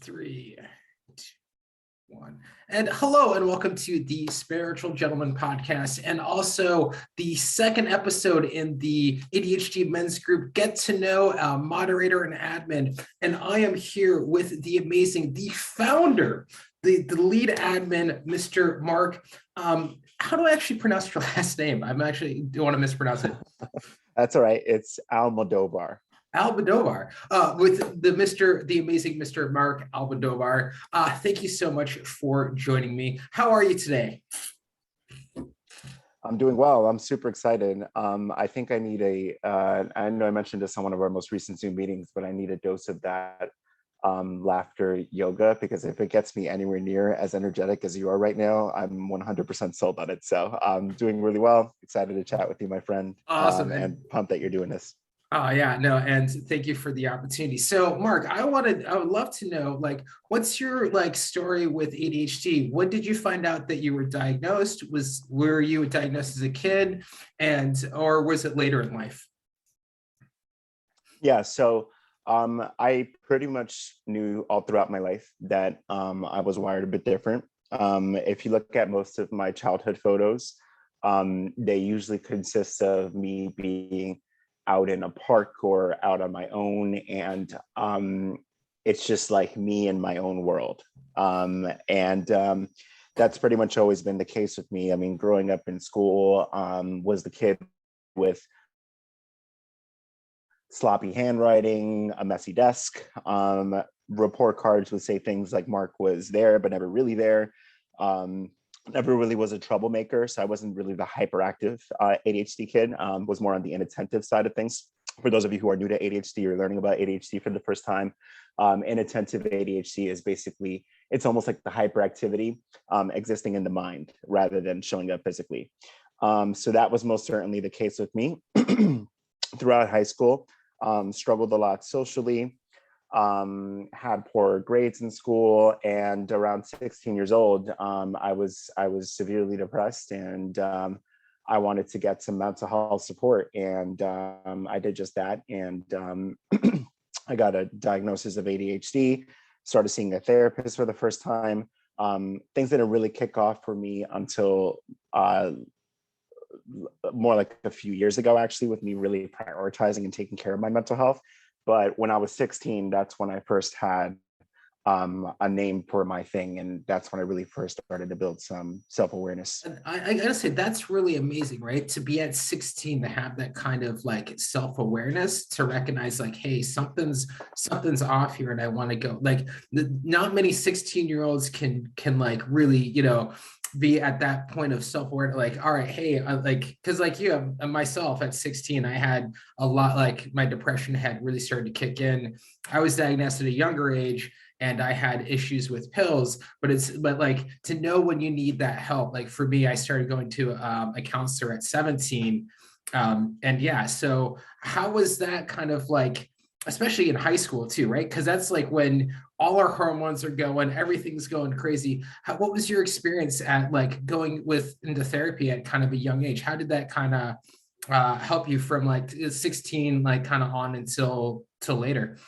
Three, two, one. And hello, and welcome to the Spiritual Gentleman podcast, and also the second episode in the ADHD men's group Get to Know moderator and admin. And I am here with the amazing, the founder, the lead admin, Mr. Marc. How do I actually pronounce your last name? I'm actually don't want to mispronounce it. That's all right. It's Almodovar. Almodovar, with the amazing Mr. Marc Almodovar. Thank you so much for joining me. How are you today? I'm doing well. I'm super excited. I think I need I know I mentioned this on one of our most recent Zoom meetings, but I need a dose of that laughter yoga, because if it gets me anywhere near as energetic as you are right now, I'm 100% sold on it. So I'm doing really well. Excited to chat with you, my friend. Awesome. And pumped that you're doing this. Oh yeah, no, and thank you for the opportunity. So, Marc, I would love to know, like, what's your story with ADHD? When did you find out that you were diagnosed? Were you diagnosed as a kid, or was it later in life? Yeah, so I pretty much knew all throughout my life that I was wired a bit different. If you look at most of my childhood photos, they usually consist of me being out in a park or out on my own, and it's just like me in my own world. That's pretty much always been the case with me. I mean, growing up in school, was the kid with sloppy handwriting, a messy desk. Report cards would say things like Marc was there, but never really there. Never really was a troublemaker, so I wasn't really the hyperactive ADHD kid. Was more on the inattentive side of things. For those of you who are new to ADHD or learning about ADHD for the first time, inattentive ADHD is basically, it's almost like the hyperactivity existing in the mind rather than showing up physically. So that was most certainly the case with me. Throughout high school, struggled a lot socially, had poor grades in school, and around 16 years old, I was severely depressed, and I wanted to get some mental health support, and I did just that, and I got a diagnosis of ADHD, started seeing a therapist for the first time. Things didn't really kick off for me until more like a few years ago, actually, with me really prioritizing and taking care of my mental health. But when I was 16, that's when I first had a name for my thing. And that's when I really first started to build some self-awareness. And I gotta say, that's really amazing, right? To be at 16, to have that kind of self-awareness, to recognize hey, something's off here, and I want to go. Not many 16-year-olds can really, be at that point of self-awareness, all right, hey, because you have myself at 16, I had a lot, my depression had really started to kick in. I was diagnosed at a younger age, and I had issues with pills, but to know when you need that help. For me, I started going to a counselor at 17. And yeah, so how was that kind of especially in high school too, right? Because that's when all our hormones are going, everything's going crazy. What was your experience at going into therapy at kind of a young age? How did that kind of help you from 16 kind of on until later?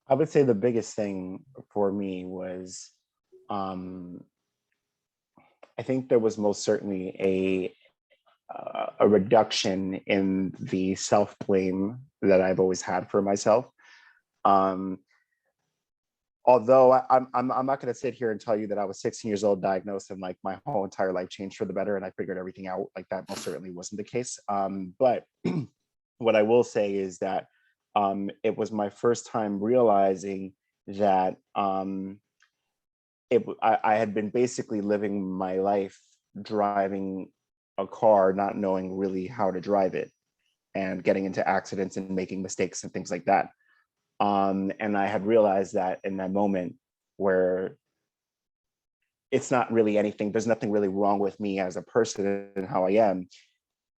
I would say the biggest thing for me was, I think there was most certainly a reduction in the self-blame that I've always had for myself. Although I'm not going to sit here and tell you that I was 16 years old, diagnosed, and my whole entire life changed for the better, and I figured everything out. That most certainly wasn't the case. But what I will say is that it was my first time realizing that I had been basically living my life driving a car, not knowing really how to drive it, and getting into accidents and making mistakes and things like that. And I had realized that in that moment, where it's not really anything, there's nothing really wrong with me as a person and how I am.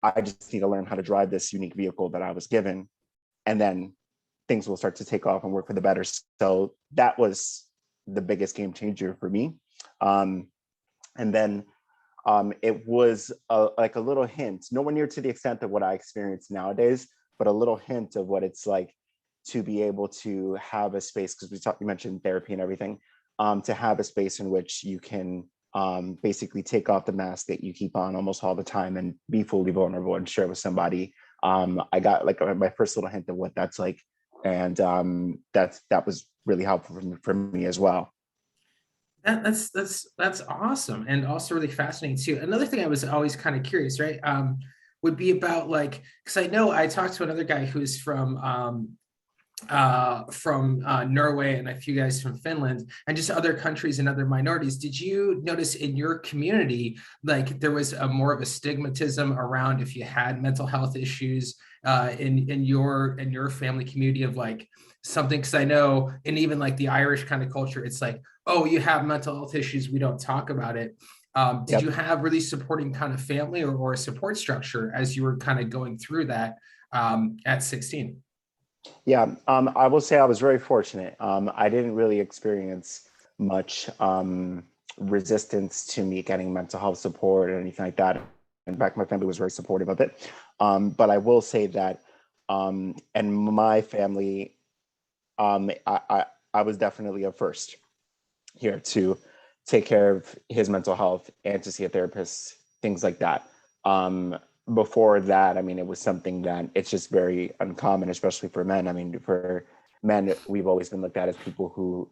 I just need to learn how to drive this unique vehicle that I was given, and then things will start to take off and work for the better. So that was the biggest game changer for me. And then it was a little hint, nowhere near to the extent of what I experience nowadays, but a little hint of what it's like to be able to have a space, because you mentioned therapy and everything, to have a space in which you can basically take off the mask that you keep on almost all the time and be fully vulnerable and share with somebody. I got like my first little hint of what that's like, and that was really helpful for me as well. That's awesome, and also really fascinating too. Another thing I was always kind of curious, right? Would be about like, because I know I talked to another guy who's from Norway and a few guys from Finland and just other countries and other minorities. Did you notice in your community, like there was a more of a stigmatism around if you had mental health issues in your family community of like something? Because I know in even like the Irish kind of culture, it's like, oh, you have mental health issues, we don't talk about it. Did Yep. you have really supporting kind of family or a support structure as you were kind of going through that at 16? Yeah, I will say I was very fortunate. I didn't really experience much resistance to me getting mental health support or anything like that. In fact, my family was very supportive of it. But I will say that, and my family, I was definitely a first here to take care of his mental health and to see a therapist, things like that. Before that, I mean, it was something that it's just very uncommon, especially for men. I mean, for men, we've always been looked at as people who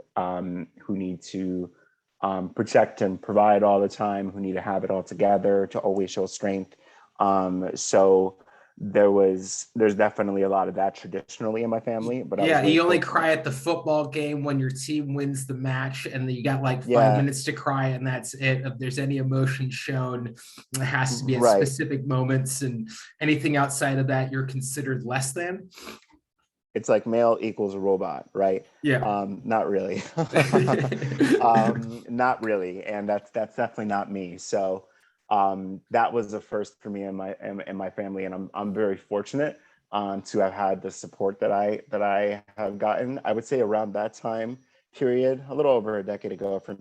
need to protect and provide all the time, who need to have it all together, to always show strength. So there's definitely a lot of that traditionally in my family, but I was Yeah, very you only fortunate. cry at the football game when your team wins the match, and then you got like five Yeah, minutes to cry, and that's it. If there's any emotion shown, it has to be at right. specific moments, and anything outside of that, you're considered less than. It's like male equals robot, right? Yeah. Not really. Not really, and that's definitely not me. So that was the first for me and my family, and I'm very fortunate to have had the support that I have gotten. I would say around that time period, a little over a decade ago for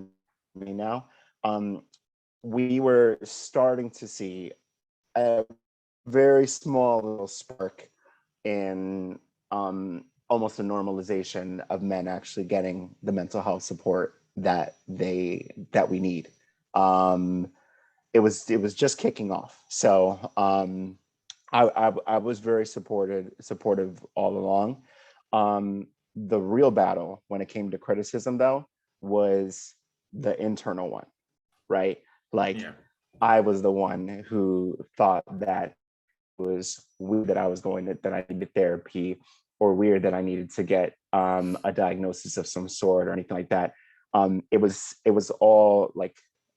me now, um, we were starting to see a very small little spark in almost a normalization of men actually getting the mental health support that we need. Um, it was just kicking off. So I was very supportive all along. The real battle when it came to criticism, though, was the internal one, right? Like Yeah. I was the one who thought that was weird that I was that I needed therapy, or weird that I needed to get a diagnosis of some sort or anything like that. It was all like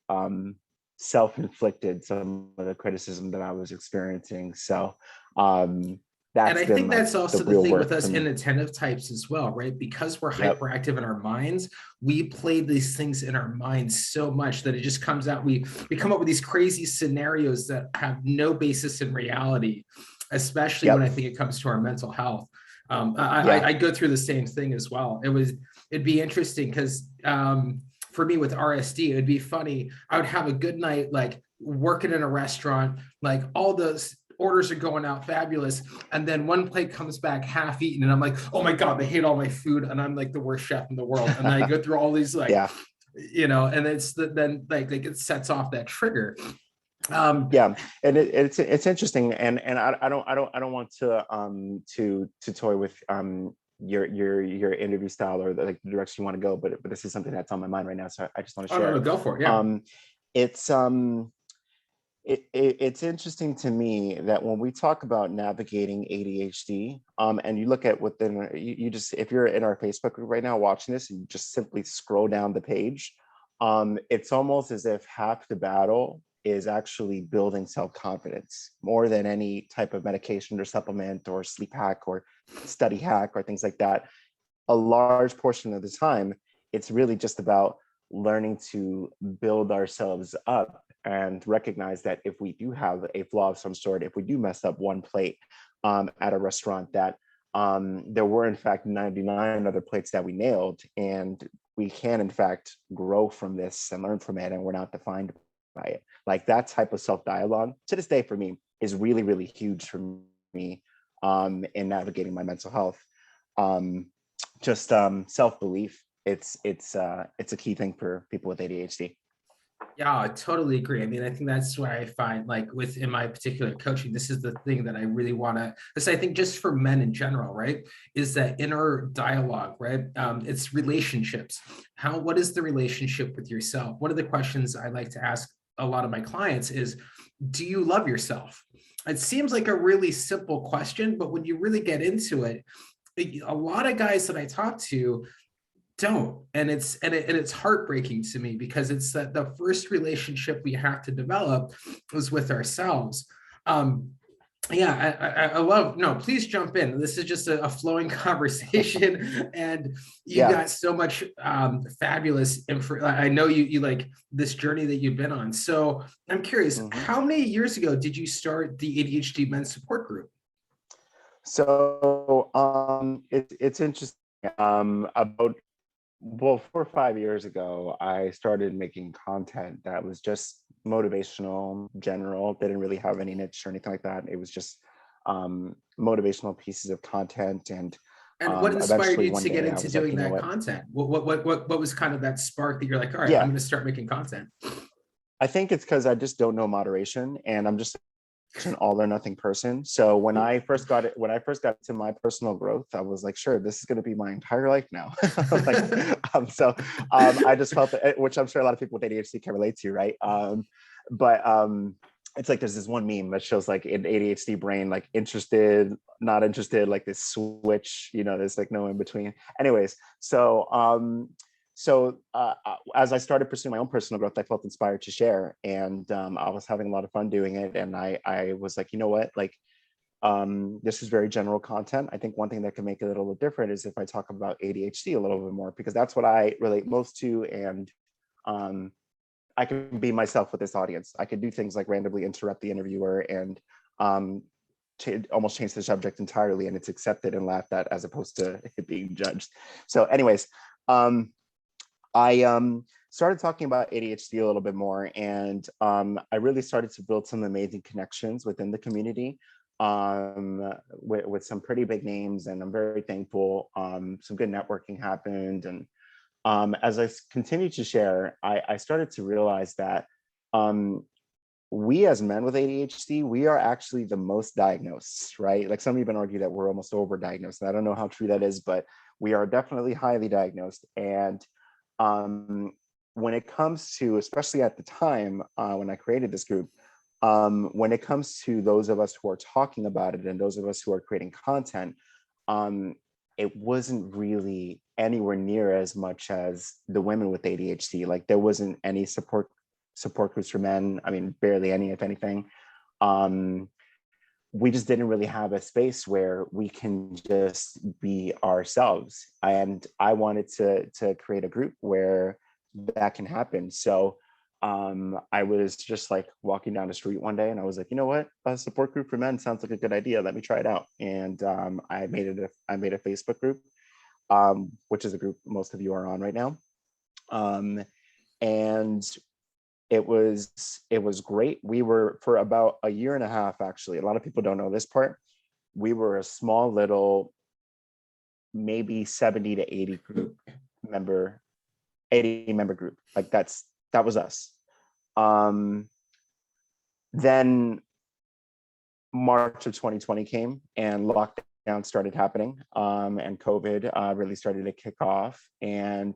um, self-inflicted, some of the criticism that I was experiencing. So um, And that's I been think like that's the also the real thing with work us for me. inattentive types as well, right? Because we're Yep. hyperactive in our minds, we play these things in our minds so much that it just comes out. We come up with these crazy scenarios that have no basis in reality, especially when Yep. I think it comes to our mental health. Yeah. I go through the same thing as well. It'd be interesting because for me with RSD, it'd be funny. I would have a good night, like working in a restaurant, like all those orders are going out fabulous, and then one plate comes back half eaten, and I'm like, oh my god, they hate all my food, and I'm like the worst chef in the world. And then I go through all these like, Yeah. and then like it sets off that trigger. Yeah, and it's interesting, and I don't want to toy with your interview style or like the direction you want to go, but this is something that's on my mind right now, so I just want to Oh no, share no, it. go for it. Yeah. Um, it's it's interesting to me that when we talk about navigating ADHD, and you look at within you just if you're in our Facebook group right now watching this, and you just simply scroll down the page, it's almost as if half the battle is actually building self-confidence more than any type of medication or supplement or sleep hack or study hack or things like that. A large portion of the time, it's really just about learning to build ourselves up and recognize that if we do have a flaw of some sort, if we do mess up one plate at a restaurant, that there were in fact 99 other plates that we nailed, and we can in fact grow from this and learn from it, and we're not defined by it. Like that type of self-dialogue to this day for me is really, really huge for me in navigating my mental health. just self-belief. It's a key thing for people with ADHD. Yeah, I totally agree. I mean, I think that's why I find like within my particular coaching, this is the thing that I really want to, this I think just for men in general, right? Is that inner dialogue, right? It's relationships. What is the relationship with yourself? One of the questions I like to ask a lot of my clients is, do you love yourself? It seems like a really simple question, but when you really get into it, a lot of guys that I talk to don't, and it's heartbreaking to me because it's that the first relationship we have to develop is with ourselves. um yeah, I love, no, please jump in, this is just a flowing conversation, and you Yeah. got so much fabulous info. I know you like this journey that you've been on, so I'm curious, Mhm. how many years ago did you start the ADHD men's support group? So it's interesting. About, well, 4 or 5 years ago, I started making content that was just motivational, general. Didn't really have any niche or anything like that. It was just motivational pieces of content. And And what inspired eventually you one to get day I into was like, doing you know that what? content? What was kind of that spark that you're like, all right, I'm Yeah, going to start making content? I think it's because I just don't know moderation, and I'm just an all or nothing person. So when I first got to my personal growth, I was like, sure, this is going to be my entire life now. Like, I just felt that, which I'm sure a lot of people with ADHD can relate to, right? But it's like there's this one meme that shows like an ADHD brain, like interested, not interested, like this switch, there's like no in between. Anyways, as I started pursuing my own personal growth, I felt inspired to share, and I was having a lot of fun doing it. And I was like, you know what, like, this is very general content. I think one thing that can make it a little different is if I talk about ADHD a little bit more, because that's what I relate most to. And I can be myself with this audience. I could do things like randomly interrupt the interviewer and um, almost change the subject entirely, and it's accepted and laughed at as opposed to it being judged. So anyways, I started talking about ADHD a little bit more, and I really started to build some amazing connections within the community with some pretty big names, and I'm very thankful. Some good networking happened, and as I continued to share, I started to realize that we as men with ADHD, we are actually the most diagnosed, right? Like some even argue that we're almost overdiagnosed, and I don't know how true that is, but we are definitely highly diagnosed. And when it comes to, especially at the time when I created this group, when it comes to those of us who are talking about it and those of us who are creating content, it wasn't really anywhere near as much as the women with ADHD. Like there wasn't any support groups for men. I mean, barely any, if anything. We just didn't really have a space where we can just be ourselves. And I wanted to create a group where that can happen. So I was just like walking down the street one day and I was like, you know what, a support group for men sounds like a good idea. Let me try it out. And I made a Facebook group, which is a group most of you are on right now. And it was great. We were, for about a year and a half, actually, a lot of people don't know this part, we were a small little, maybe 70 to 80 member group. Like that was us. Then March of 2020 came and lockdown started happening, and COVID really started to kick off. And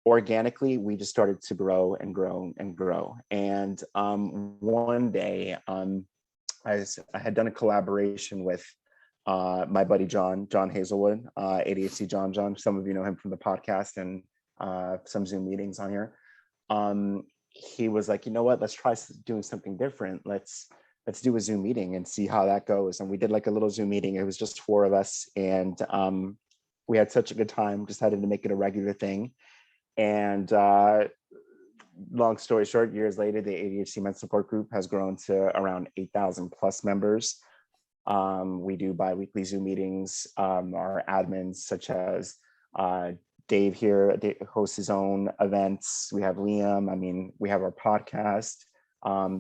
organically, we just started to grow and grow and grow. And one day, I had done a collaboration with my buddy John Hazelwood, ADHD John. Some of you know him from the podcast and some Zoom meetings on here. He was like, you know what, let's try doing something different. Let's do a Zoom meeting and see how that goes. And we did like a little Zoom meeting. It was just 4 of us, and we had such a good time. Decided to make it a regular thing. And long story short, years later, the ADHD Men's Support Group has grown to around 8,000 plus members. We do bi-weekly Zoom meetings. Our admins, such as Dave here, hosts his own events. We have Liam. I mean, we have our podcast.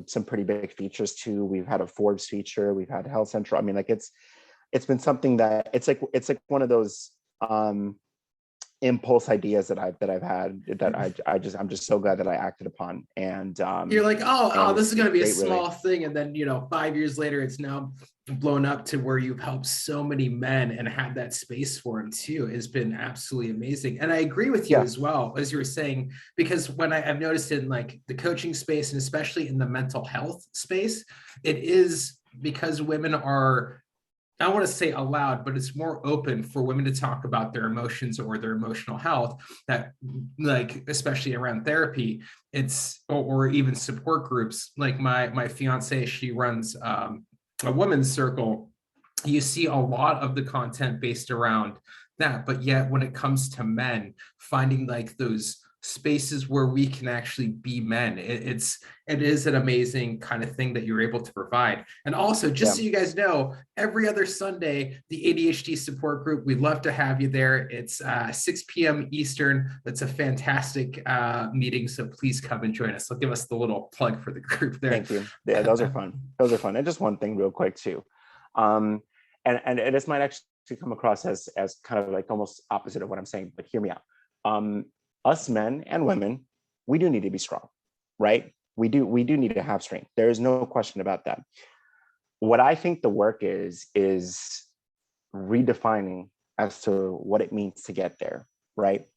Some pretty big features too. We've had a Forbes feature. We've had Health Central. I mean, like it's been something that it's like one of those impulse ideas that I've had that I'm just so glad that I acted upon. You're like, oh, this is going to be a great, really. small thing. And then, 5 years later, it's now blown up to where you've helped so many men and had that space for them too. Has been absolutely amazing. And I agree with you Yeah. as well, as you were saying, because when I've noticed in like the coaching space and especially in the mental health space, it is because women are, I don't want to say allowed, but it's more open for women to talk about their emotions or their emotional health, that like, especially around therapy, it's, or even support groups. Like my fiance, she runs a women's circle. You see a lot of the content based around that, but yet when it comes to men, finding like those spaces where we can actually be men, it is an amazing kind of thing that you're able to provide. And also, just Yeah. so you guys know, every other Sunday, the ADHD support group, we'd love to have you there. It's 6 p.m. Eastern. That's a fantastic meeting, so please come and join us. I'll give us the little plug for the group there. Thank you. Yeah, those are fun. Those are fun. And just one thing real quick too. And this might actually come across as kind of like almost opposite of what I'm saying, but hear me out. Us men and women, we do need to be strong, right? We do need to have strength. There is no question about that. What I think the work is redefining as to what it means to get there, right?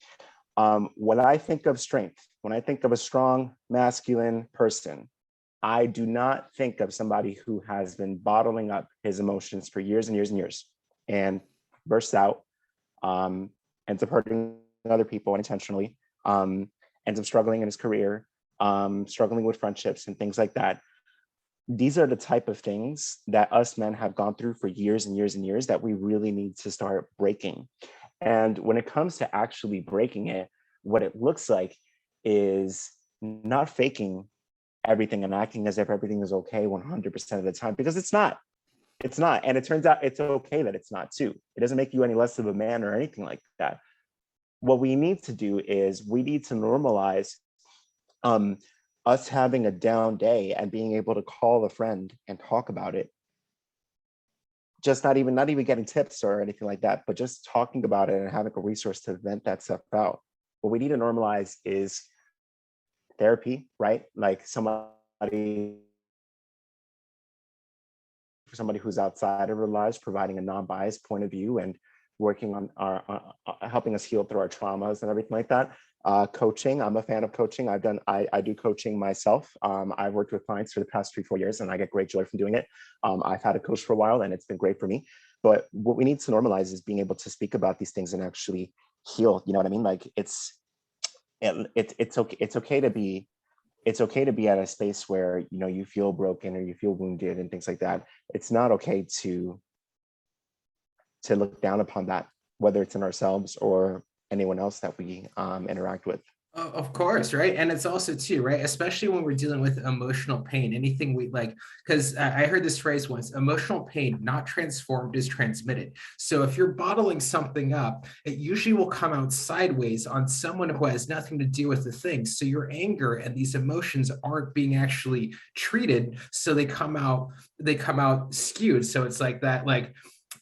When I think of strength, when I think of a strong masculine person, I do not think of somebody who has been bottling up his emotions for years and years and years and bursts out, ends up hurting other people unintentionally, ends up struggling in his career, struggling with friendships and things like that. These are the type of things that us men have gone through for years and years and years that we really need to start breaking. And when it comes to actually breaking it, what it looks like is not faking everything and acting as if everything is okay 100% of the time, because it's not. It's not. And it turns out it's okay that it's not too. It doesn't make you any less of a man or anything like that. What we need to do is we need to normalize us having a down day and being able to call a friend and talk about it. Just not even getting tips or anything like that, but just talking about it and having a resource to vent that stuff out. What we need to normalize is therapy, right? Like somebody who's outside of our lives, providing a non-biased point of view and working on helping us heal through our traumas and everything like that. Coaching, I'm a fan of coaching. I do coaching myself. I've worked with clients for the past 3-4 years and I get great joy from doing it. I've had a coach for a while and it's been great for me. But what we need to normalize is being able to speak about these things and actually heal. You know what I mean? Like it's okay to be at a space where you feel broken or you feel wounded and things like that. It's not okay to look down upon that, whether it's in ourselves or anyone else that we interact with. Of course, right? And it's also too, right? Especially when we're dealing with emotional pain, anything we like, because I heard this phrase once, emotional pain not transformed is transmitted. So if you're bottling something up, it usually will come out sideways on someone who has nothing to do with the thing. So your anger and these emotions aren't being actually treated. So they come out skewed. So it's like that, like,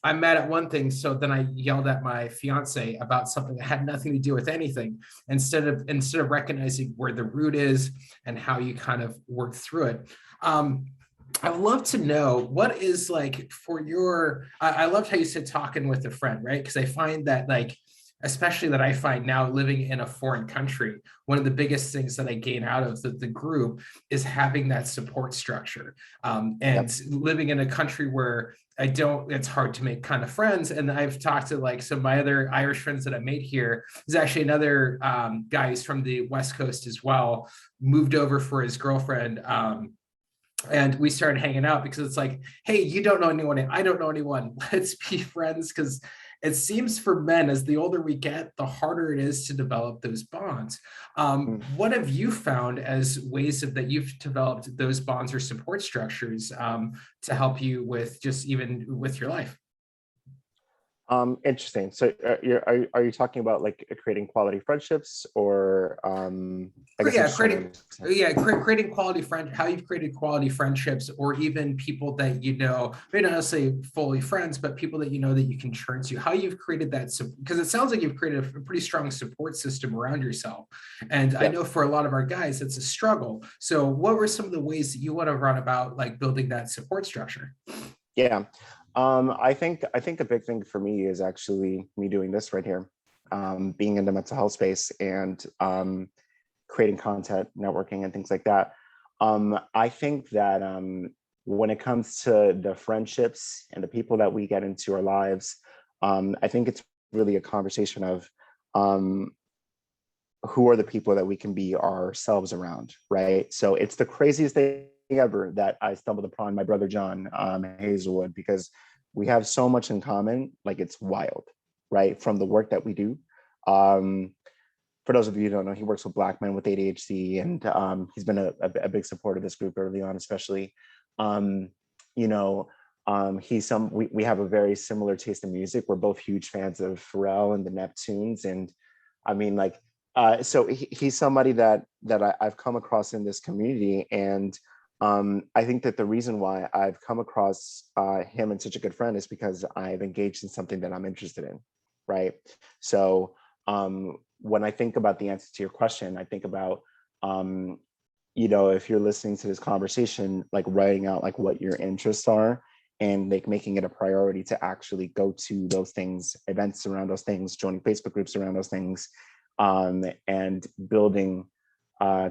I'm mad at one thing, so then I yelled at my fiance about something that had nothing to do with anything, instead of recognizing where the root is and how you kind of work through it. I'd love to know what is like for your, I loved how you said talking with a friend, right? Because I find that like, especially that I find now living in a foreign country, one of the biggest things that I gain out of the group is having that support structure. And Yep. living in a country where it's hard to make kind of friends. And I've talked to like some of my other Irish friends that I made here. There's actually another guy who's from the West Coast as well, moved over for his girlfriend. And we started hanging out because it's like, hey, you don't know anyone, I don't know anyone. Let's be friends. Because it seems for men, as the older we get, the harder it is to develop those bonds. What have you found as ways that you've developed those bonds or support structures to help you with just even with your life? Interesting. So are you talking about like creating quality friendships, or I guess I'm Yeah, just trying to creating understand. creating quality friend, how you've created quality friendships, or even people that you know, maybe not necessarily fully friends, but people that you know that you can turn to, how you've created that, because it sounds like you've created a pretty strong support system around yourself. And I Yeah. know for a lot of our guys it's a struggle. So what were some of the ways that you want to run about like building that support structure? Yeah. I think a big thing for me is actually me doing this right here, being in the mental health space, and creating content, networking, and things like that. I think that when it comes to the friendships and the people that we get into our lives, I think it's really a conversation of um, who are the people that we can be ourselves around, right? So it's the craziest thing ever that I stumbled upon my brother John, Hazelwood, because we have so much in common. Like, it's wild, right? From the work that we do. Um, for those of you who don't know, he works with Black men with ADHD, and he's been a big supporter of this group early on, especially. Um, you know, we have a very similar taste in music. We're both huge fans of Pharrell and the Neptunes, and I mean, like, so he's somebody that I've come across in this community, and I think that the reason why I've come across him and such a good friend is because I've engaged in something that I'm interested in, right? So when I think about the answer to your question, I think about, um, if you're listening to this conversation, like writing out like what your interests are, and like making it a priority to actually go to those things, events around those things, joining Facebook groups around those things, and building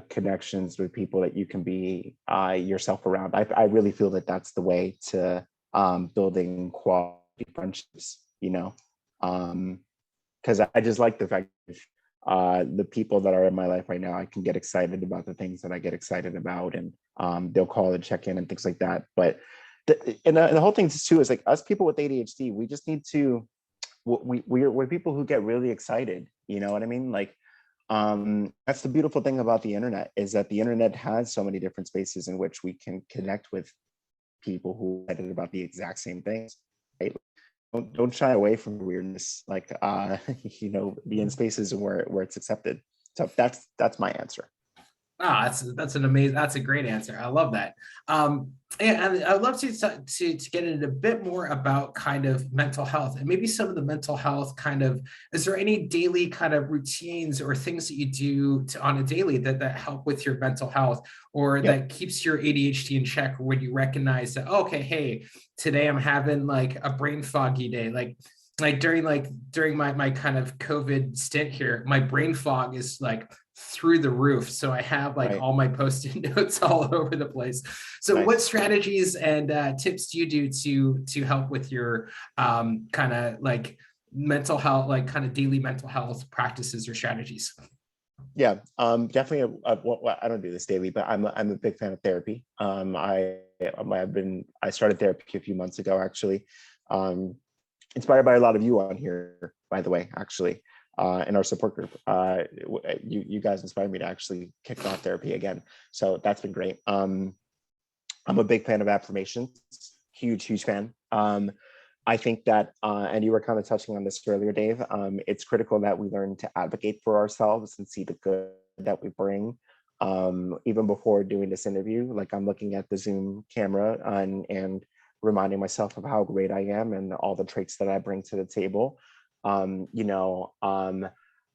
connections with people that you can be yourself around. I really feel that that's the way to building quality friendships, because I just like the fact that the people that are in my life right now, I can get excited about the things that I get excited about, and they'll call and check in and things like that. But the whole thing too is like, us people with ADHD, we just need to, we're people who get really excited. You know what I mean? Like, that's the beautiful thing about the internet, is that the internet has so many different spaces in which we can connect with people who are excited about the exact same things. Right? Don't shy away from weirdness. Like, be in spaces where it's accepted. So that's my answer. Ah, that's an amazing, that's a great answer. I love that. And I'd love to get into a bit more about kind of mental health and maybe some of the mental health kind of. Is there any daily kind of routines or things that you do on a daily that help with your mental health, or Yep. that keeps your ADHD in check? When you recognize that, okay, hey, today I'm having like a brain foggy day, like during my kind of COVID stint here, my brain fog is like through the roof. So I have like Right. all my post-it notes all over the place. So what Nice. strategies and tips do you do to help with your kind of like mental health, like kind of daily mental health practices or strategies? Yeah. Definitely. Well, I don't do this daily, but I'm a big fan of therapy. I started therapy a few months ago, actually. Um, Inspired by a lot of you on here, by the way, actually, in our support group. You guys inspired me to actually kick off therapy again. So that's been great. I'm a big fan of affirmations, huge fan. I think that, and you were kind of touching on this earlier, Dave, it's critical that we learn to advocate for ourselves and see the good that we bring. Even before doing this interview, like, I'm looking at the Zoom camera and reminding myself of how great I am and all the traits that I bring to the table. Um, you know, um,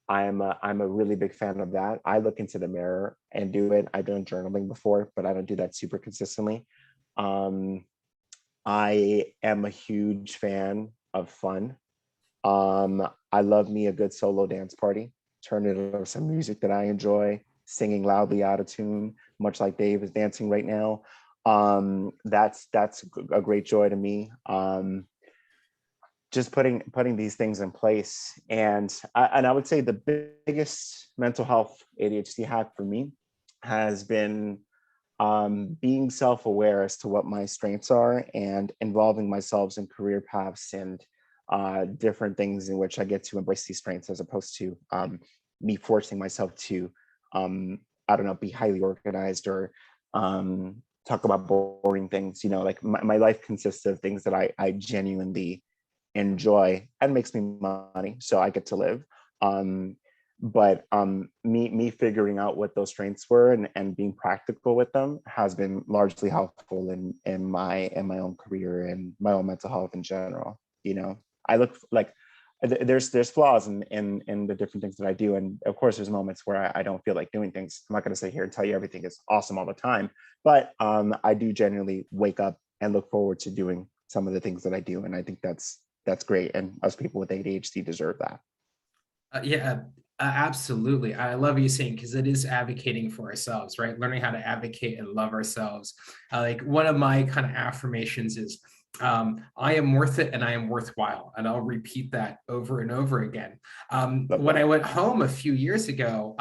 I'm a really big fan of that. I look into the mirror and do it. I've done journaling before, but I don't do that super consistently. Um, I am a huge fan of fun. I love me a good solo dance party. Turn it over some music that I enjoy, singing loudly out of tune, much like Dave is dancing right now. That's a great joy to me. Just putting these things in place, and I would say the biggest mental health ADHD hack for me has been being self-aware as to what my strengths are, and involving myself in career paths and different things in which I get to embrace these strengths, as opposed to me forcing myself to, I don't know, be highly organized, or talk about boring things. Like, my life consists of things that I genuinely enjoy and makes me money, so I get to live. But me figuring out what those strengths were and being practical with them has been largely helpful in my own career and my own mental health in general. You know, I look like there's flaws in the different things that I do, and of course there's moments where I don't feel like doing things. I'm not going to sit here and tell you everything is awesome all the time, but I do generally wake up and look forward to doing some of the things that I do, and I think that's great, and us people with ADHD deserve that. Yeah, absolutely. I love you saying, because it is advocating for ourselves, right? Learning how to advocate and love ourselves. Like one of my kind of affirmations is, I am worth it and I am worthwhile. And I'll repeat that over and over again. When I went home a few years ago,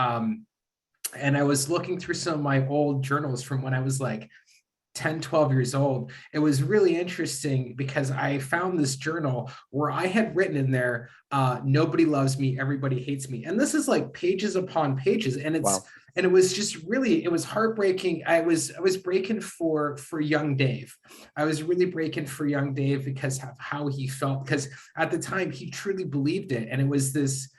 and I was looking through some of my old journals from when I was like 10, 12 years old, it was really interesting because I found this journal where I had written in there, nobody loves me, everybody hates me. And this is like pages upon pages. And Wow. and it was just really, it was heartbreaking. I was breaking for young Dave. I was really breaking for young Dave because of how he felt, because at the time he truly believed it. And it was this,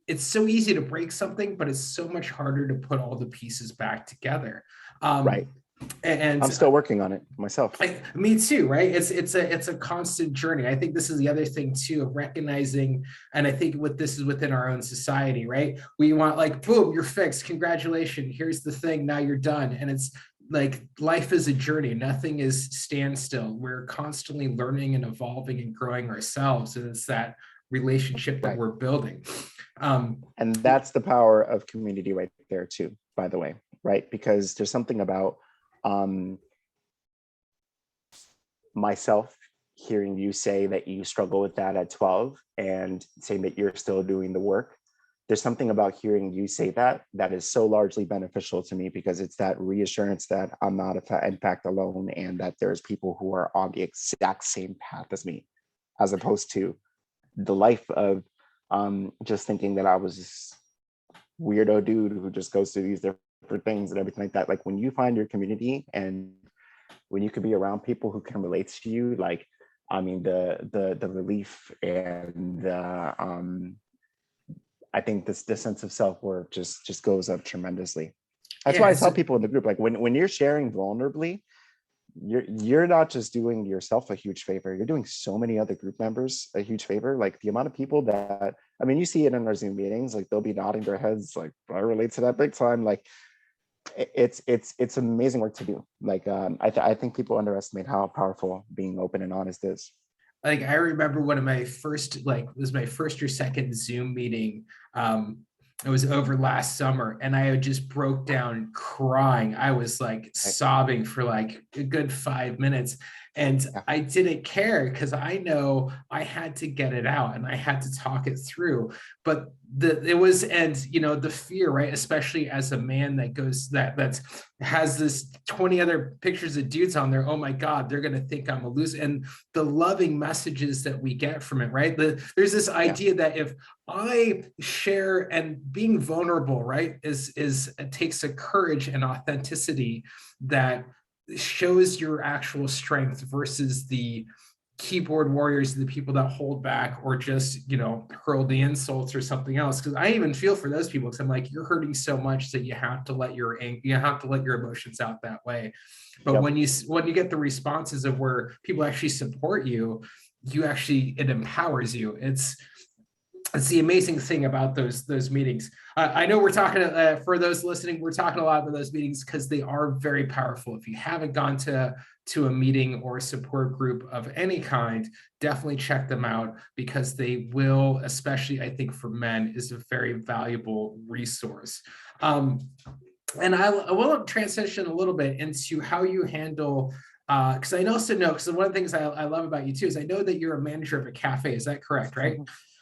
it's so easy to break something, but it's so much harder to put all the pieces back together. Right. And I'm still working on it myself. me too, right? It's a constant journey. I think this is the other thing too, of recognizing, and I think what this is within our own society, right? We want like, boom, you're fixed, congratulations, here's the thing, now you're done. And it's like, life is a journey, nothing is standstill. We're constantly learning and evolving and growing ourselves, and it's that relationship that we're building. And that's the power of community right there too, by the way, right? Because there's something about myself hearing you say that you struggle with that at 12 and saying that you're still doing the work. There's something about hearing you say that is so largely beneficial to me, because it's that reassurance that I'm not in fact alone, and that there's people who are on the exact same path as me, as opposed to the life of just thinking that I was this weirdo dude who just goes through these different things and everything like that. Like when you find your community and when you can be around people who can relate to you, like, I mean, the relief and I think the sense of self-worth just goes up tremendously. That's why I tell people in the group, like when you're sharing vulnerably, you're not just doing yourself a huge favor, you're doing so many other group members a huge favor. Like the amount of people that, I mean, you see it in our Zoom meetings, like they'll be nodding their heads like, I relate to that big time. Like it's amazing work to do. Like I think people underestimate how powerful being open and honest is. Like I remember one of my first, like it was my first or second Zoom meeting. It was over last summer, and I just broke down crying. I was like sobbing for like a good 5 minutes, and I didn't care because I know I had to get it out and I had to talk it through. But the fear, right? Especially as a man that goes that has this 20 other pictures of dudes on there. Oh my God, they're gonna think I'm a loser. And the loving messages that we get from it, right? There's this idea that if I share, and being vulnerable, right, it takes a courage and authenticity that shows your actual strength versus the keyboard warriors, the people that hold back or just hurl the insults or something else. Because I even feel for those people, because I'm like, you're hurting so much that you have to let your emotions out that way. But when you get the responses of where people actually support you, it empowers you. It's the amazing thing about those meetings. I know we're talking, for those listening, we're talking a lot about those meetings because they are very powerful. If you haven't gone to a meeting or a support group of any kind, definitely check them out, because they will, especially I think for men, is a very valuable resource. And I will transition a little bit into how you handle, because I also know, because one of the things I love about you too is I know that you're a manager of a cafe. Is that correct, right?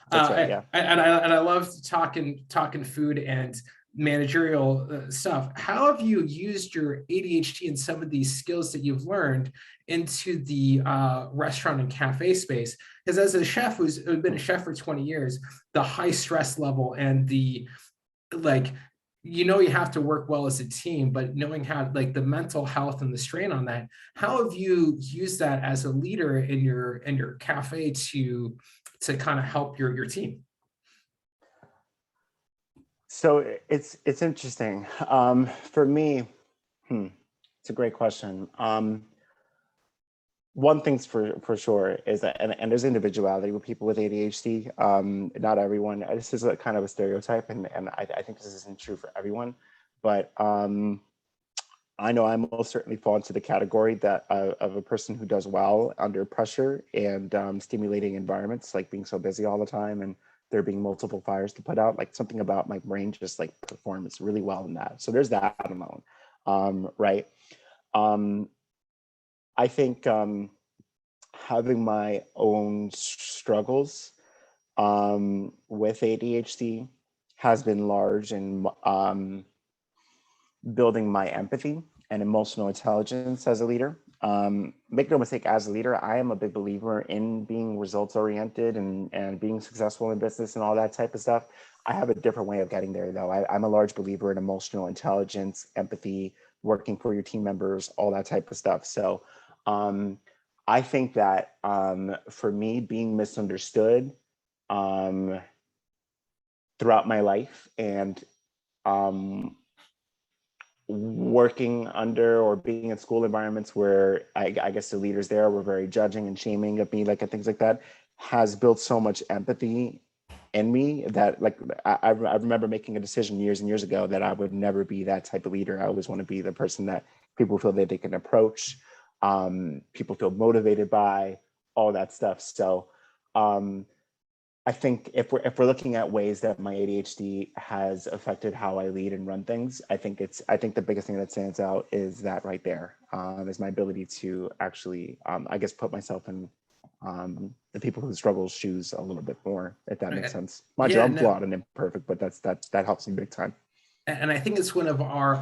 That's right, yeah. And I love talking food and managerial stuff. How have you used your ADHD and some of these skills that you've learned into the restaurant and cafe space? Because as a chef who's been a chef for 20 years, the high stress level and the you have to work well as a team, but knowing how, like, the mental health and the strain on that, how have you used that as a leader in your cafe to to kind of help your team? So it's interesting. For me, it's a great question. One thing's for sure is that, and there's individuality with people with ADHD. Not everyone. This is a kind of a stereotype, and I think this isn't true for everyone. But I know I most certainly fall into the category that of a person who does well under pressure and stimulating environments, like being so busy all the time and there being multiple fires to put out. Like something about my brain just like performs really well in that. So there's that alone, right? I think having my own struggles with ADHD has been large in building my empathy and emotional intelligence as a leader. Make no mistake, as a leader, I am a big believer in being results oriented and being successful in business and all that type of stuff. I have a different way of getting there, though. I'm a large believer in emotional intelligence, empathy, working for your team members, all that type of stuff. So I think that for me, being misunderstood throughout my life and working under or being in school environments where I guess the leaders there were very judging and shaming of me, like, and things like that, has built so much empathy in me that, like, I remember making a decision years and years ago that I would never be that type of leader. I always want to be the person that people feel that they can approach, people feel motivated by, all that stuff. So I think if we're looking at ways that my ADHD has affected how I lead and run things, I think the biggest thing that stands out is that right there, is my ability to actually, I guess, put myself in the people who struggle shoes a little bit more, if that makes sense. Mind you, Yeah, I'm no, flawed and imperfect, but that helps me big time. and I think it's one of our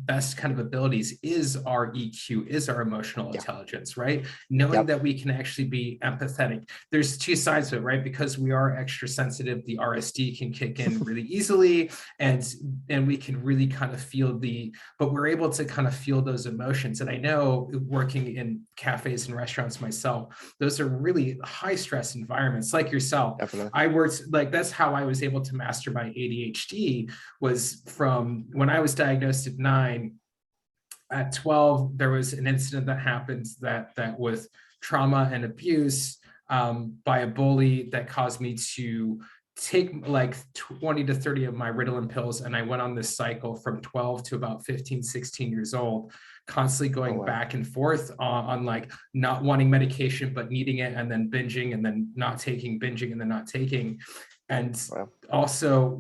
best kind of abilities is our EQ, is our emotional Yeah. intelligence, right? Knowing Yep. that we can actually be empathetic. There's two sides to it, right? Because we are extra sensitive, the RSD can kick in really easily, and we can really kind of but we're able to kind of feel those emotions. And I know, working in cafes and restaurants myself, those are really high stress environments. Like yourself, Definitely. I worked, like, that's how I was able to master my ADHD, was from when I was diagnosed at 9. At 12, there was an incident that happened that with trauma and abuse, by a bully, that caused me to take like 20 to 30 of my Ritalin pills. And I went on this cycle from 12 to about 15, 16 years old, constantly Oh going wow. back and forth on like not wanting medication, but needing it, and then binging, and then not taking, binging, and then not taking. And Wow. also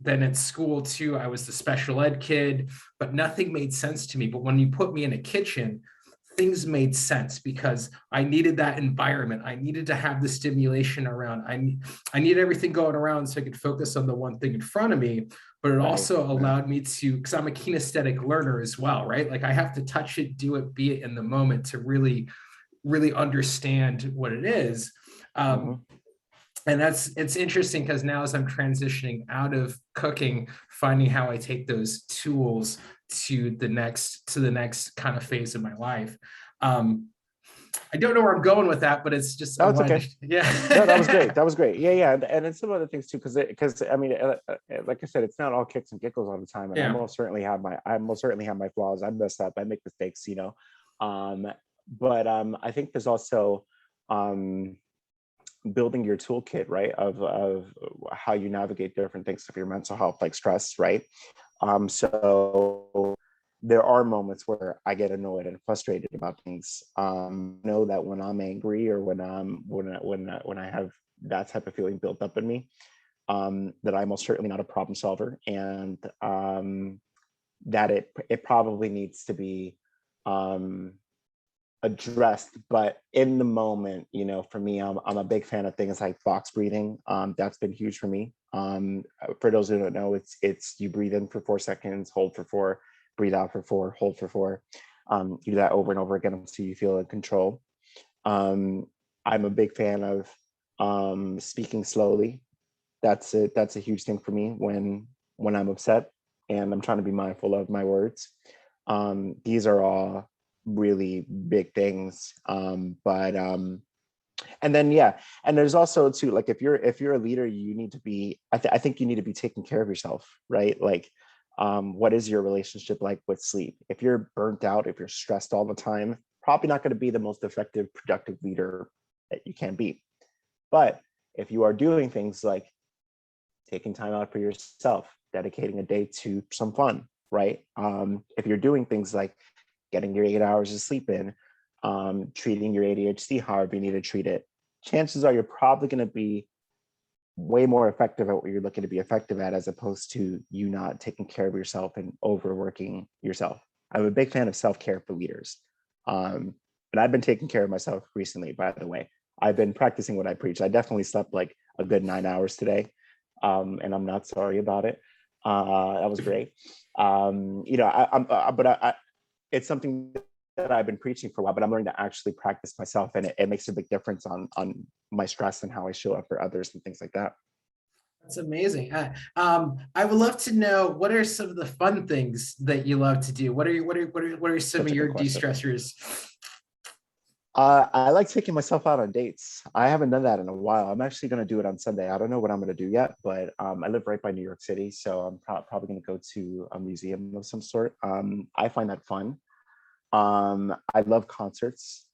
then at school too, I was the special ed kid, but nothing made sense to me. But when you put me in a kitchen, things made sense, because I needed that environment. I needed to have the stimulation around. I needed everything going around so I could focus on the one thing in front of me. But it Right. also allowed me to, because I'm a kinesthetic learner as well, right? Like, I have to touch it, do it, be it in the moment to really, really understand what it is. Mm-hmm. And it's interesting, because now, as I'm transitioning out of cooking, finding how I take those tools to the next kind of phase of my life. I don't know where I'm going with that, but it's just, I Oh, it's wanted okay. to, yeah. No, that was great. That was great. Yeah, yeah, and it's some other things too, because I mean, like I said, it's not all kicks and giggles all the time, and Yeah. I most certainly have my flaws. I mess up. I make mistakes, but I think there's also um, building your toolkit, right, of how you navigate different things of your mental health, like stress, right. So there are moments where I get annoyed and frustrated about things. Know that when I'm angry, or when I have that type of feeling built up in me, that I'm most certainly not a problem solver, and that it probably needs to be addressed. But in the moment, for me, I'm a big fan of things like box breathing. That's been huge for me. For those who don't know, it's you breathe in for 4 seconds, hold for 4, breathe out for 4, hold for 4. You do that over and over again until you feel in control. I'm a big fan of speaking slowly. That's a huge thing for me when I'm upset and I'm trying to be mindful of my words. These are all really big things. But And then, yeah, and there's also too, like, if you're a leader, you need to be, I think you need to be taking care of yourself, right? Like, what is your relationship like with sleep? If you're burnt out, if you're stressed all the time, probably not going to be the most effective, productive leader that you can be. But if you are doing things like taking time out for yourself, dedicating a day to some fun, right? If you're doing things like getting your 8 hours of sleep in, treating your ADHD however you need to treat it, chances are you're probably going to be way more effective at what you're looking to be effective at, as opposed to you not taking care of yourself and overworking yourself. I'm a big fan of self-care for leaders. And I've been taking care of myself recently, by the way. I've been practicing what I preach. I definitely slept like a good 9 hours today. And I'm not sorry about it. That was great. It's something that I've been preaching for a while, but I'm learning to actually practice myself, and it makes a big difference on my stress and how I show up for others and things like that. That's amazing. I would love to know, what are some of the fun things that you love to do? What are some Such of a your good question. de-stressors? I like taking myself out on dates. I haven't done that in a while. I'm actually going to do it on Sunday. I don't know what I'm going to do yet, but I live right by New York City, so I'm probably going to go to a museum of some sort. I find that fun. I love concerts.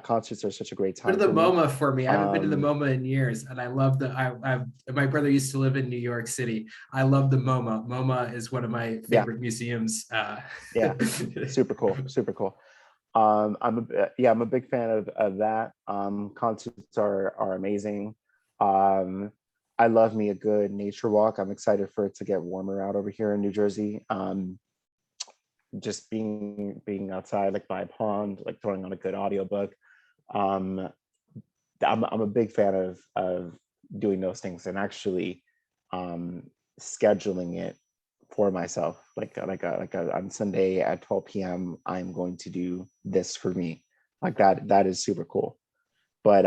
Concerts are such a great Go to time the for me. MoMA for me. I haven't been to the Um, MoMA in years, and I love my brother used to live in New York City. I love the MoMA. MoMA is one of my yeah, favorite museums. yeah, super cool, super cool. I'm a big fan of that. Concerts are amazing. Um, I love me a good nature walk. I'm excited for it to get warmer out over here in New Jersey. Just being outside, like by a pond, like throwing on a good audiobook. Um, I'm a big fan of doing those things, and actually um, scheduling it for myself. On Sunday at 12 p.m. I'm going to do this for me. Like that. That is super cool. But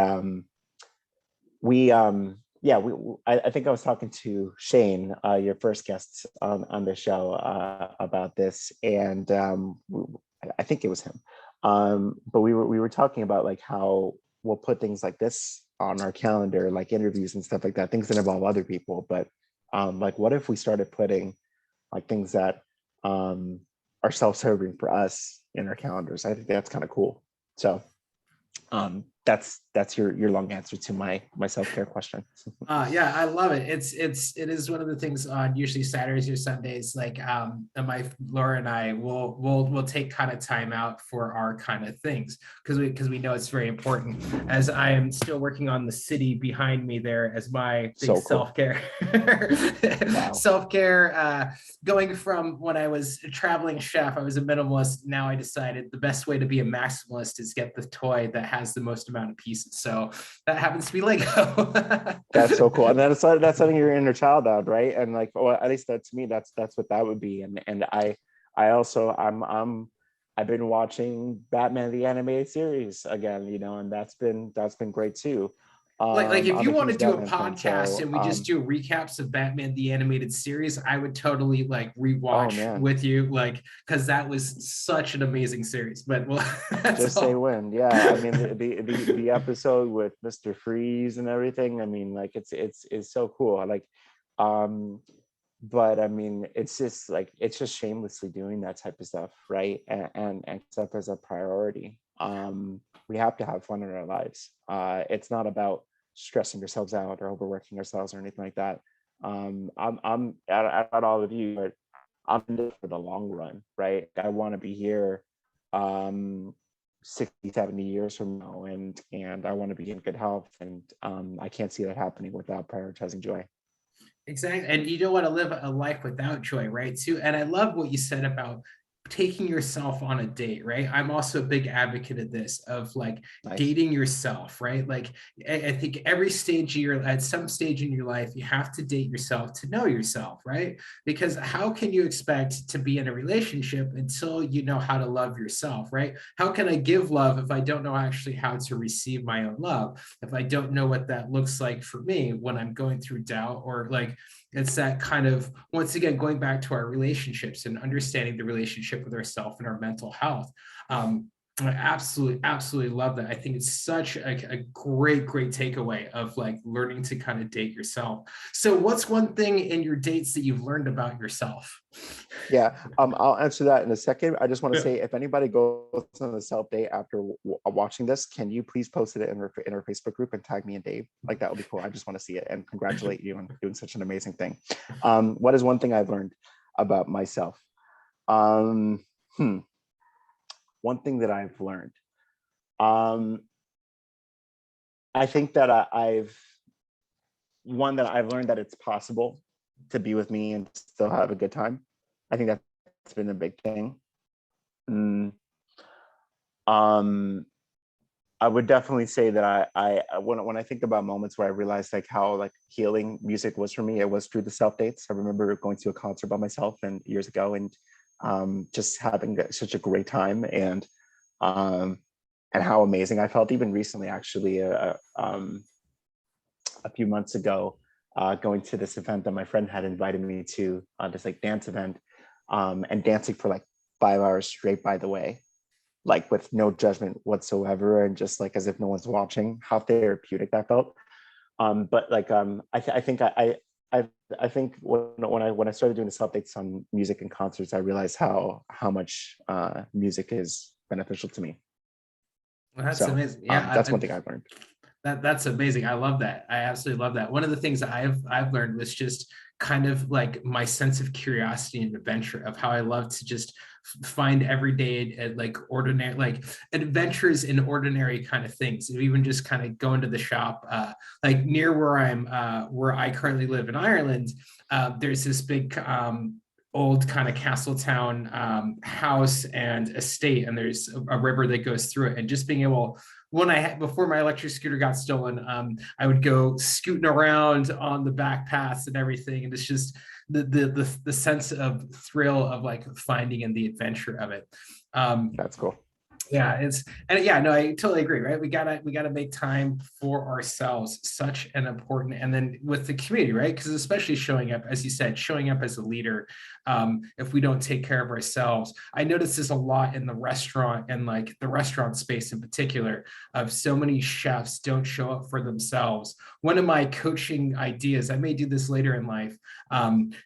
we yeah we I think I was talking to Shane, your first guest on the show, about this, and I think it was him. But we were talking about like how we'll put things like this on our calendar, like interviews and stuff like that, things that involve other people. But like, what if we started putting like things that are self-serving for us in our calendars? I think that's kind of cool. So that's your long answer to my self-care question. Yeah, I love it. It is one of the things on usually Saturdays or Sundays. Like, and my Laura and I will take kind of time out for our kind of things, because we know it's very important. As I am still working on the city behind me there as my big So cool. self-care, Wow. self-care. Going from when I was a traveling chef, I was a minimalist. Now I decided the best way to be a maximalist is get the toy that has the most amount of pieces. So that happens to be Lego. That's so cool. And that's something your inner child out, right? And like, well, at least that to me, that's what that would be. And I also I've been watching Batman the animated series again, and that's been great too. Like if I'm you a want to huge do a Batman fan, podcast so and we just do recaps of Batman the animated series, I would totally like oh rewatch man, with you, like, because that was such an amazing series. But well, that's just say all. when. Yeah, I mean the episode with Mr. Freeze and everything. I mean, like it's so cool. I like um but I mean, it's just shamelessly doing that type of stuff, right? And stuff as a priority. We have to have fun in our lives. It's not about stressing ourselves out or overworking ourselves or anything like that. I'm at all of you, but I'm in this for the long run, right? I want to be here 60, 70 years from now, and I want to be in good health, and I can't see that happening without prioritizing joy. Exactly. And you don't want to live a life without joy, right? Too. And I love what you said about taking yourself on a date, right? I'm also a big advocate of this, of like Nice. dating yourself, right? Like I think every stage of at some stage in your life, you have to date yourself to know yourself, right? Because how can you expect to be in a relationship until you know how to love yourself, right? How can I give love if I don't know actually how to receive my own love? If I don't know what that looks like for me when I'm going through doubt, or like, it's that kind of, once again, going back to our relationships and understanding the relationship with ourselves and our mental health. I absolutely love that. I think it's such a great takeaway of like learning to kind of date yourself. So what's one thing in your dates that you've learned about yourself? Yeah, I'll answer that in a second. I just want to Yeah. say, if anybody goes on a self date after watching this, can you please post it in our Facebook group and tag me and Dave? Like, that would be cool. I just want to see it and congratulate you on doing such an amazing thing. What is one thing I've learned about myself? Um, hmm, One thing that I've learned. Um, I think that I've learned that it's possible to be with me and still have a good time. I think that's been a big thing. Mm, um, I would definitely say that when I think about moments where I realized like how like healing music was for me, it was through the self dates. I remember going to a concert by myself and years ago, and just having such a great time, um, and how amazing I felt. Even recently, actually, a few months ago, going to this event that my friend had invited me to, this like dance event, and dancing for like 5 hours straight, by the way, like with no judgment whatsoever, and just like as if no one's watching. How therapeutic that felt. But like I think I think when I started doing the self dates on music and concerts, I realized how much music is beneficial to me. Well, that's So amazing. Yeah, that's one thing I've learned. that's amazing. I love that. I absolutely love that. One of the things that I've learned was just kind of like my sense of curiosity and adventure of how I love to just find everyday like ordinary like adventures in ordinary kind of things. Even just kind of going to the shop, like near where I currently live in Ireland. There's this big old kind of castle town house and estate, and there's a river that goes through it, and just being able when I had before my electric scooter got stolen, I would go scooting around on the back paths and everything, and it's just the sense of thrill of like finding and the adventure of it. Um, That's cool. yeah, it's and yeah, no, I totally agree, right? We gotta make time for ourselves, such an important, and then with the community, right? Because especially showing up, as you said, showing up as a leader, if we don't take care of ourselves. I notice this a lot in the restaurant and like the restaurant space in particular, of so many chefs don't show up for themselves. One of my coaching ideas, I may do this later in life,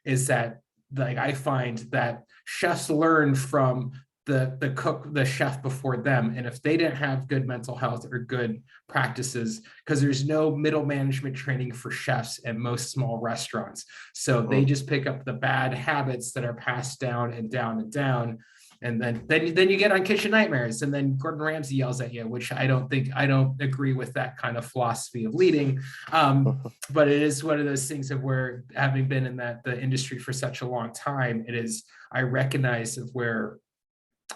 is that like I find that chefs learn from the cook, the chef before them, and if they didn't have good mental health or good practices, because there's no middle management training for chefs at most small restaurants, so they Mm. just pick up the bad habits that are passed down and down and down, and then you get on Kitchen Nightmares, and then Gordon Ramsay yells at you, which I don't agree with that kind of philosophy of leading. But it is one of those things of where, having been in the industry for such a long time, it is, I recognize of where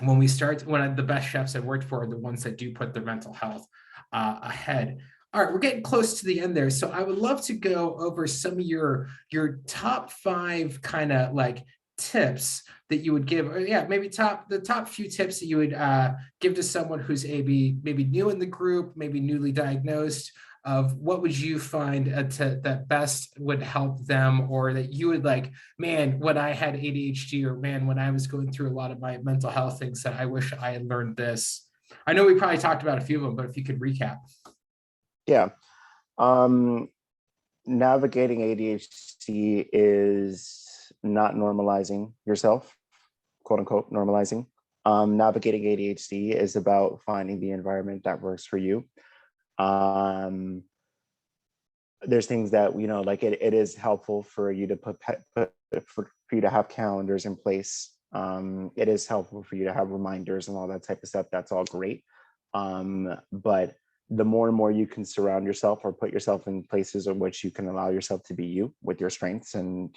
when we start, when the best chefs I've worked for are the ones that do put their mental health ahead. All right, we're getting close to the end there, so I would love to go over some of your top five kind of like tips that you would give, or yeah, maybe the top few tips that you would give to someone who's maybe new in the group, maybe newly diagnosed, of what would you find that best would help them, or that you would like, man, when I had ADHD, or man, when I was going through a lot of my mental health things, that I wish I had learned this. I know we probably talked about a few of them, but if you could recap. Yeah. Um, Navigating ADHD is not normalizing yourself, quote unquote, normalizing. Navigating ADHD is about finding the environment that works for you. Um, there's things that, like it is helpful for you to for you to have calendars in place. It is helpful for you to have reminders and all that type of stuff. That's all great. But the more and more you can surround yourself or put yourself in places in which you can allow yourself to be you with your strengths and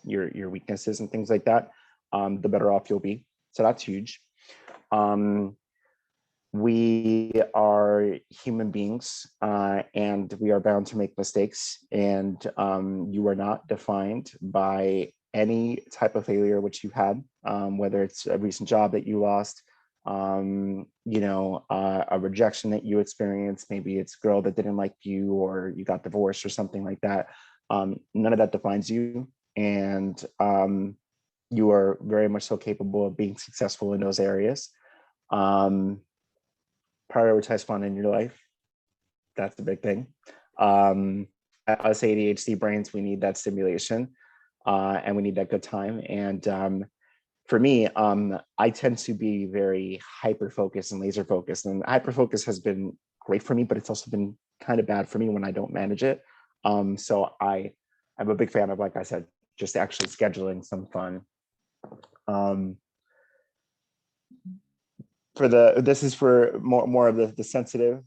your weaknesses and things like that, the better off you'll be. So that's huge. We are human beings, and we are bound to make mistakes, and you are not defined by any type of failure which you had, whether it's a recent job that you lost, a rejection that you experienced, maybe it's a girl that didn't like you, or you got divorced or something like that. None of that defines you, and you are very much so capable of being successful in those areas. Um, Prioritize fun in your life. That's the big thing. Um, us ADHD brains, we need that stimulation, and we need that good time. And for me, I tend to be very hyper focused and laser focused, and hyper focus has been great for me, but it's also been kind of bad for me when I don't manage it. I'm a big fan of, like I said, just actually scheduling some fun. Um, this is for more of the sensitive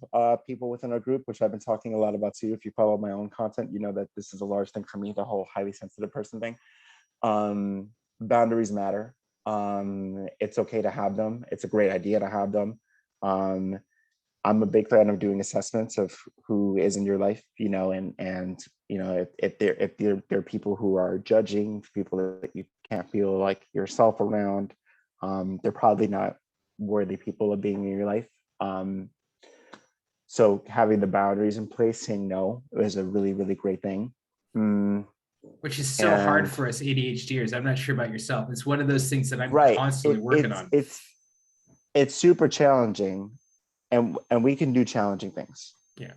people within our group, which I've been talking a lot about too. If you follow my own content, you know that this is a large thing for me, the whole highly sensitive person thing. Boundaries matter. It's okay to have them. It's a great idea to have them. I'm a big fan of doing assessments of who is in your life, you know, and you know, if there are people who are judging, people that you can't feel like yourself around, they're probably not worthy people of being in your life. So having the boundaries in place, saying no, is a really, really great thing. Which is so hard for us ADHDers. I'm not sure about yourself. It's one of those things that I'm right. constantly working on. It's super challenging, and we can do challenging things. Yeah.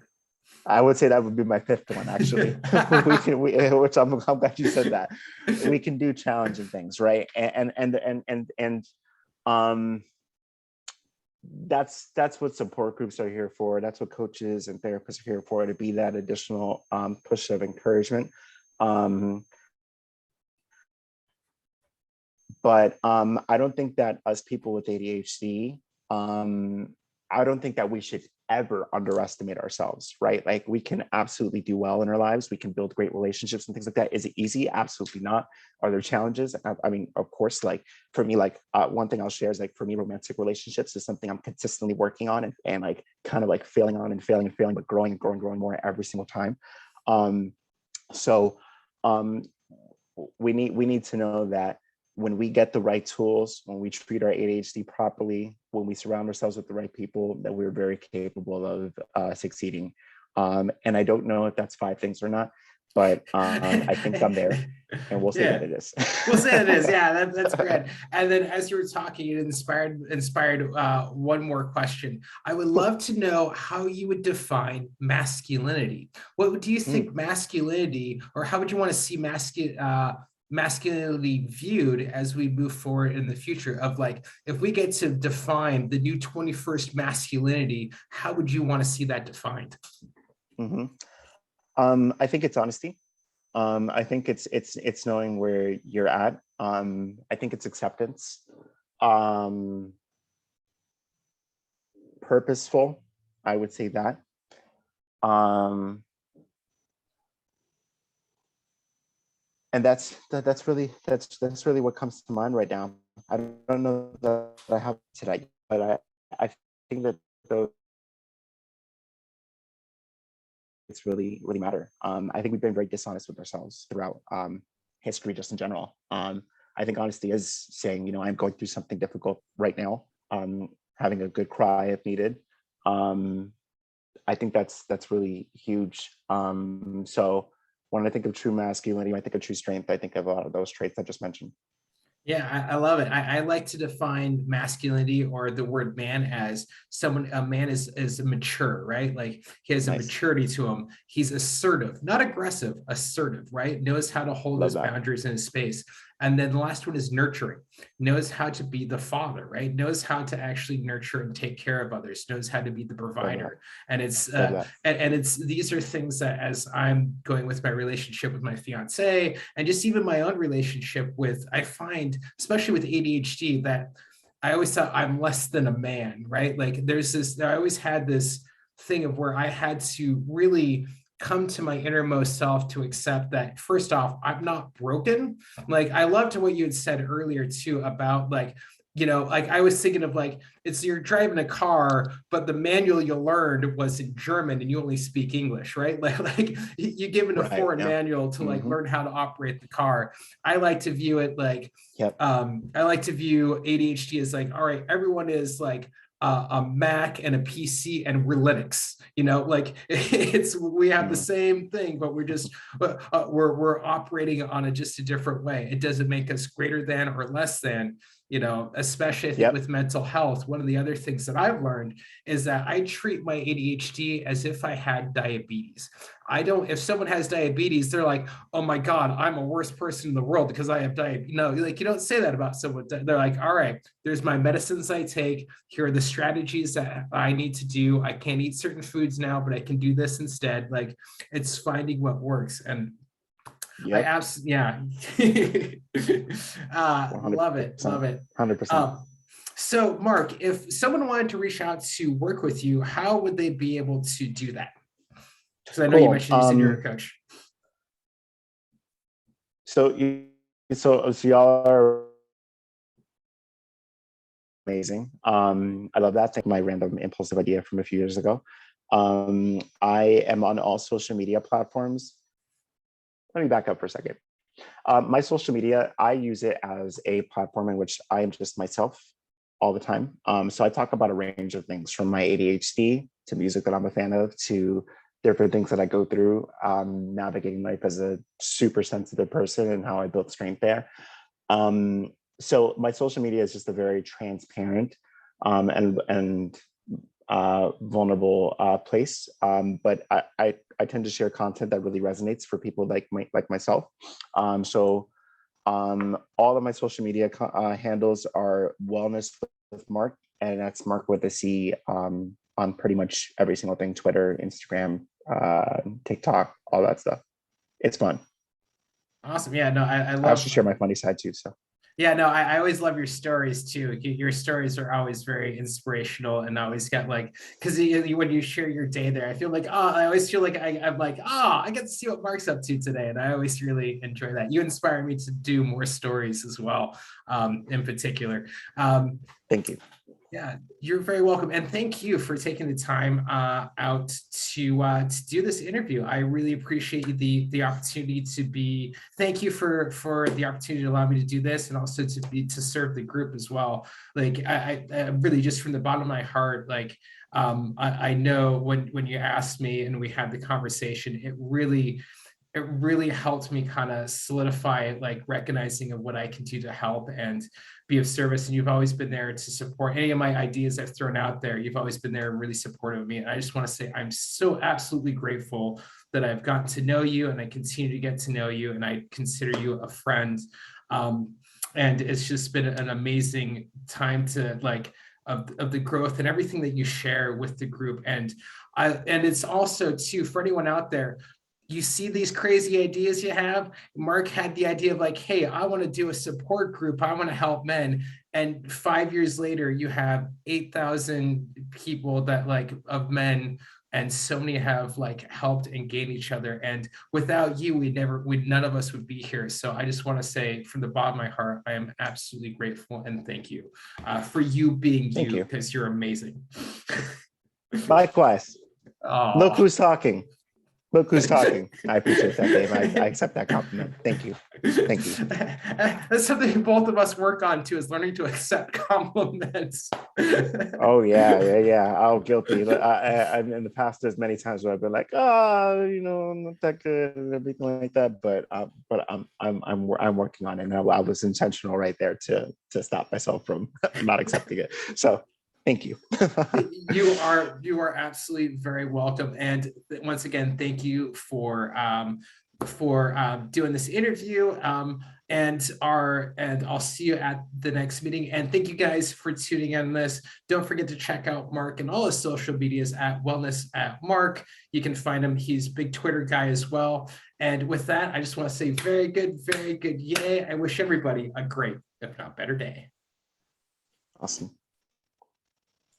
I would say that would be my fifth one, actually. Which I'm glad you said that. We can do challenging things, right? And that's what support groups are here for. That's what coaches and therapists are here for, to be that additional push of encouragement. But I don't think that us people with ADHD, I don't think that we should ever underestimate ourselves, right? Like, we can absolutely do well in our lives. We can build great relationships and things like that. Is it easy? Absolutely not. Are there challenges? I mean, of course, like for me, like one thing I'll share is, like, for me, romantic relationships is something I'm consistently working on, and like kind of like failing on and failing, but growing more every single time. So we need to know that when we get the right tools, when we treat our ADHD properly, when we surround ourselves with the right people, that we're very capable of succeeding. And I don't know if that's 5 things or not, but I think I'm there, and we'll say that it is. We'll say it is. Yeah, that's great. And then as you were talking, it inspired one more question. I would love to know how you would define masculinity. What do you think masculinity, or how would you want to see masculinity viewed as we move forward in the future? Of like, if we get to define the new 21st masculinity, how would you want to see that defined? I think it's honesty. I think it's knowing where you're at. I think it's acceptance. Purposeful, I would say that. And that's really what comes to mind right now. I don't know that I have today, but I think that those it's really matter. I think we've been very dishonest with ourselves throughout history, just in general. I think honesty is saying, you know, I'm going through something difficult right now. Having a good cry if needed. I think that's really huge. So when I think of true masculinity, I think of true strength, I think of a lot of those traits I just mentioned. Yeah, I love it. I like to define masculinity, or the word man, as a man is mature, right? Like, he has a maturity to him. He's assertive, not aggressive, assertive, right? Knows how to hold his boundaries in his space. And then the last one is nurturing, knows how to be the father, right? Knows how to actually nurture and take care of others, knows how to be the provider. And it's these are things that, as I'm going with my relationship with my fiance, and just even my own relationship with, I find, especially with ADHD, that I always thought I'm less than a man, right? Like, I always had this thing of where I had to really come to my innermost self to accept that, first off, I'm not broken. Like, I loved what you had said earlier too about, like, you know, like, I was thinking of, like, it's, you're driving a car, but the manual you learned was in German and you only speak English, right? Like you given a foreign manual to like learn how to operate the car. I like to view it like, I like to view ADHD as like, all right, everyone is like a Mac and a PC, and we're Linux, you know, like we have the same thing, but we're just we're operating on just a different way. It doesn't make us greater than or less than. you know, especially I think Yep. with mental health. One of the other things that I've learned is that I treat my ADHD as if I had diabetes. I don't, if someone has diabetes, they're like, oh my God, I'm a worse person in the world because I have diabetes. No, like you don't say that about someone. They're like, all right, there's my medicines I take. Here are the strategies that I need to do. I can't eat certain foods now, but I can do this instead. Like it's finding what works. And I Yep. absolutely, yeah. Love it, 100%. love it. 100%. Um, so, Marc, if someone wanted to reach out to work with you, how would they be able to do that? Because I know you Cool. mentioned you said you're a coach. So y'all are amazing. I love that. Thank my random impulsive idea from a few years ago. I am on all social media platforms. Let me back up for a second. My social media, I use it as a platform in which I am just myself all the time. So I talk about a range of things, from my ADHD to music that I'm a fan of, to different things that I go through, navigating life as a super sensitive person and how I built strength there. So my social media is just a very transparent and vulnerable place. But I tend to share content that really resonates for people like myself. So all of my social media handles are Wellness with Marc, and that's Marc with a C, on pretty much every single thing: Twitter, Instagram, TikTok, all that stuff. It's fun. Awesome. Yeah, no, I I love, also share my funny side too. So yeah, no, I always love your stories too. Your stories are always very inspirational and always got like, because when you share your day there, I feel like, oh, I always feel like I'm like, oh, I get to see what Marc's up to today. And I always really enjoy that. You inspire me to do more stories as well, in particular. thank you. Yeah, you're very welcome. And thank you for taking the time out to do this interview. I really appreciate the opportunity to be, thank you for the opportunity to allow me to do this, and also to serve the group as well. Like I really, just from the bottom of my heart, like I know when you asked me and we had the conversation, it really helped me kind of solidify like recognizing of what I can do to help and be of service. And you've always been there to support any of my ideas I've thrown out there. You've always been there, really supportive of me. And I just want to say I'm so absolutely grateful that I've gotten to know you, and I continue to get to know you, and I consider you a friend. And it's just been an amazing time to like, of the growth and everything that you share with the group. And it's also too, for anyone out there, you see these crazy ideas you have. Marc had the idea of like, hey, I want to do a support group. I want to help men. And 5 years later, you have 8,000 people that like of men, and so many have like helped and gained each other. And without you, none of us would be here. So I just want to say from the bottom of my heart, I am absolutely grateful and thank you for you being Thank you, you. because you're amazing. Likewise. Look Oh. who's talking. Look who's talking. I appreciate that, Dave. I accept that compliment. Thank you. Thank you. That's something both of us work on too, is learning to accept compliments. Oh yeah. Oh, guilty. In the past, there's many times where I've been like, oh, I'm not that good and everything like that. But I'm working on it, and I was intentional right there to stop myself from not accepting it. So thank you. You are absolutely very welcome. And once again, thank you for doing this interview. And I'll see you at the next meeting. And thank you guys for tuning in on this. Don't forget to check out Marc and all his social medias at Wellness at Marc. You can find him. He's a big Twitter guy as well. And with that, I just want to say very good, yay. I wish everybody a great, if not better, day. Awesome.